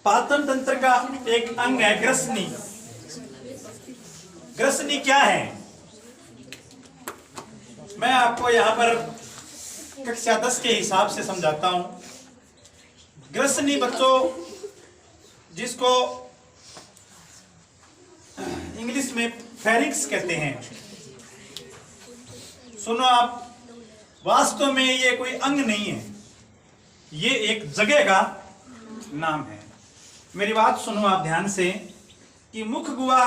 पाचन तंत्र का एक अंग है ग्रसनी। ग्रसनी क्या है, मैं आपको यहां पर कक्षा 10 के हिसाब से समझाता हूं। ग्रसनी बच्चों, जिसको इंग्लिश में फेरिंक्स कहते हैं। सुनो आप, वास्तव में ये कोई अंग नहीं है, ये एक जगह का नाम है। मेरी बात सुनो आप ध्यान से कि मुख गुहा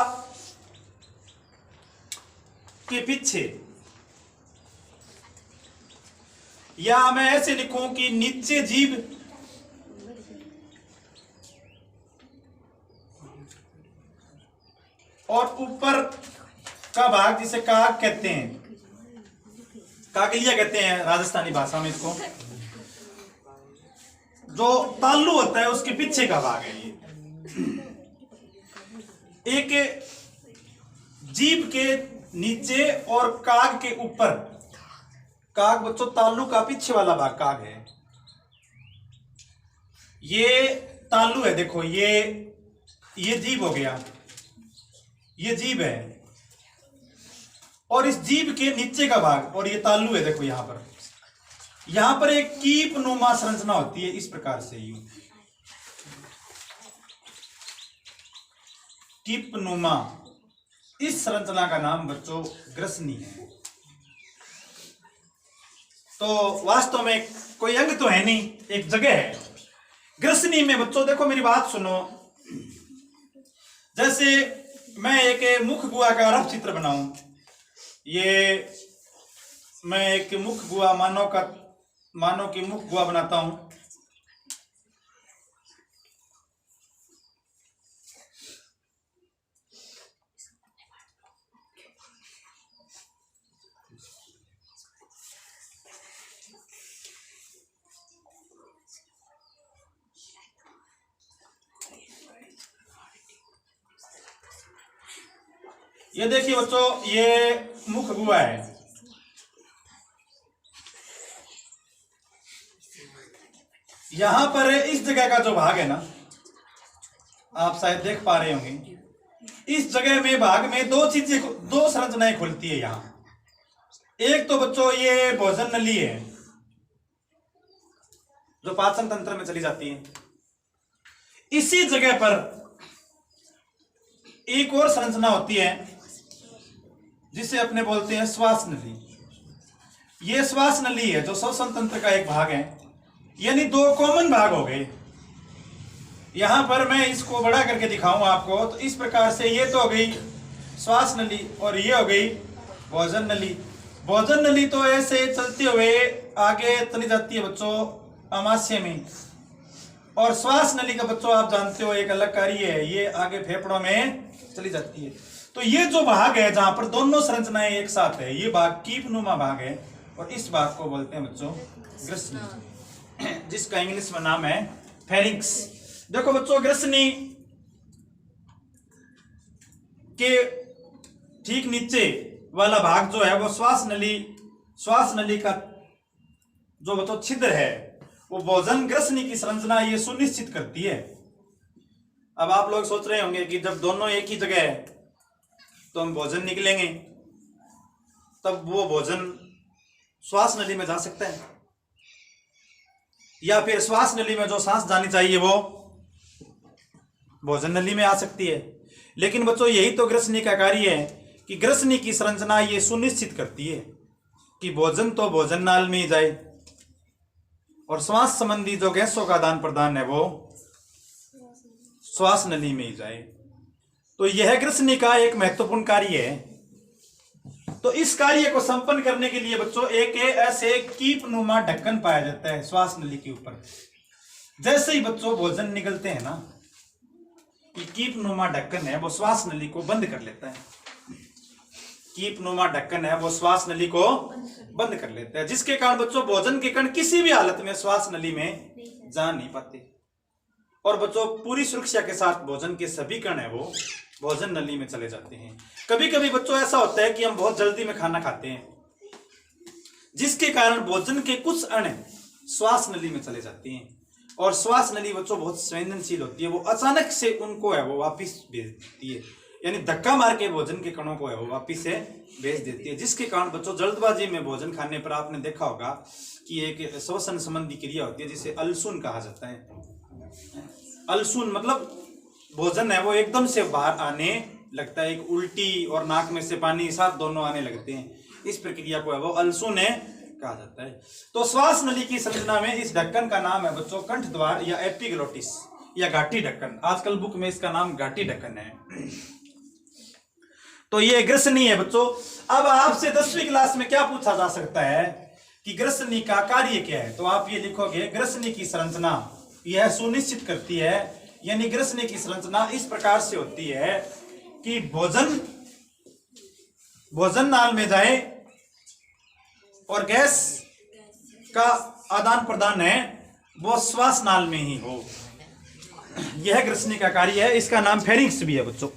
के पीछे, या मैं ऐसे लिखूं कि नीचे जीभ और ऊपर का भाग जिसे काग कहते हैं, काकलिया कहते हैं राजस्थानी भाषा में इसको, जो ताल्लू होता है उसके पीछे का भाग है। ये एक जीभ के नीचे और काग के ऊपर, काग बच्चों ताल्लू का पीछे वाला भाग काग है। ये ताल्लू है, देखो ये जीभ हो गया, ये जीभ है, और इस जीभ के नीचे का भाग और ये ताल्लू है। देखो यहां पर एक कीप नुमा संरचना होती है इस प्रकार से, यूं कीप नुमा। इस संरचना का नाम बच्चों ग्रसनी है। तो वास्तव में कोई अंग तो है नहीं, एक जगह है। ग्रसनी में बच्चों देखो मेरी बात सुनो, जैसे मैं एक मुख गुहा का रफ चित्र बनाऊं, ये मैं एक मुख गुहा मानव की मुख गुहा बनाता हूं। ये देखिए बच्चों, ये मुख गुहा है। यहां पर इस जगह का जो भाग है ना, आप शायद देख पा रहे होंगे, इस जगह में भाग में दो संरचनाएं खुलती है यहां। एक तो बच्चों ये भोजन नली है जो पाचन तंत्र में चली जाती है। इसी जगह पर एक और संरचना होती है जिसे अपने बोलते हैं श्वास नली। ये श्वास नली है जो श्वसन तंत्र का एक भाग है, यानी दो कॉमन भाग हो गए। यहां पर मैं इसको बड़ा करके दिखाऊं आपको, तो इस प्रकार से ये तो हो गई श्वास नली और ये हो गई भोजन नली। भोजन नली तो ऐसे चलते हुए आगे चली जाती है बच्चों आमाशय में, और श्वास नली का बच्चों आप जानते हो एक अलग कार्य है, ये आगे फेफड़ों में चली जाती है। तो ये जो भाग है जहां पर दोनों संरचनाएं एक साथ है, ये भाग कीप नुमा भाग है, और इस भाग को बोलते हैं बच्चों ग्रसनी, जिसका इंग्लिश में नाम है फेरिंक्स। देखो बच्चों, ग्रसनी के ठीक नीचे वाला भाग जो है वो श्वास नली का जो बच्चों छिद्र है, वो भोजन ग्रसनी की संरचना ये सुनिश्चित करती है। अब आप लोग सोच रहे होंगे कि जब दोनों एक ही जगह है तो हम भोजन निकलेंगे, तब वो भोजन श्वास नली में जा सकता है, या फिर श्वास नली में जो सांस जानी चाहिए वो भोजन नली में आ सकती है। लेकिन बच्चों यही तो ग्रसनी का कार्य है कि ग्रसनी की संरचना ये सुनिश्चित करती है कि भोजन तो भोजन नाल में ही जाए, और श्वास संबंधी जो गैसों का आदान प्रदान है वो श्वास नली में ही जाए। तो यह ग्रसनी का एक महत्वपूर्ण कार्य है। तो इस कार्य को संपन्न करने के लिए बच्चों एक ऐसे कीप नुमा ढक्कन पाया जाता है श्वास नली के ऊपर। जैसे ही बच्चों भोजन निकलते हैं ना, ये कीप नुमा ढक्कन है वो श्वास नली को बंद कर लेता है। कीप नुमा ढक्कन है वो श्वास नली को बंद कर लेता है, जिसके कारण बच्चों भोजन के कण किसी भी हालत में श्वास नली में जा नहीं पाते, और बच्चों पूरी सुरक्षा के साथ भोजन के सभी कण है वो भोजन नली में चले जाते हैं। कभी कभी बच्चों ऐसा होता है कि हम बहुत जल्दी में खाना खाते हैं, जिसके कारण भोजन के कुछ अण श्वास नली में चले जाते हैं। और श्वास नली बच्चों बहुत संवेदनशील होती है, वो अचानक से उनको है वो वापिस भेज देती है, यानी धक्का मार के भोजन के कणों को है वो वापिस से भेज देती है, जिसके कारण बच्चों जल्दबाजी में भोजन खाने पर आपने देखा होगा कि एक श्वसन संबंधी क्रिया होती है जिसे अल्सुन कहा जाता है। अल्सुन मतलब भोजन है वो एकदम से बाहर आने लगता है, एक उल्टी और नाक में से पानी साथ दोनों आने लगते हैं, इस प्रक्रिया को है वो अल्सुन है कहा जाता है। तो श्वास नली की संरचना में इस ढक्कन का नाम है बच्चों कंठ द्वार या एपिग्लोटिस या घाटी ढक्कन, आजकल बुक में इसका नाम घाटी ढक्कन है। तो ये ग्रसनी है बच्चों। अब आपसे 10वीं क्लास में क्या पूछा जा सकता है कि ग्रसनी का कार्य क्या है, तो आप ये लिखोगे ग्रसनी की संरचना यह सुनिश्चित करती है, यानी ग्रसनी की संरचना इस प्रकार से होती है कि भोजन नाल में जाए और गैस का आदान प्रदान है वो श्वास नाल में ही हो, यह ग्रसनी का कार्य है। इसका नाम फेरिंक्स भी है बच्चों।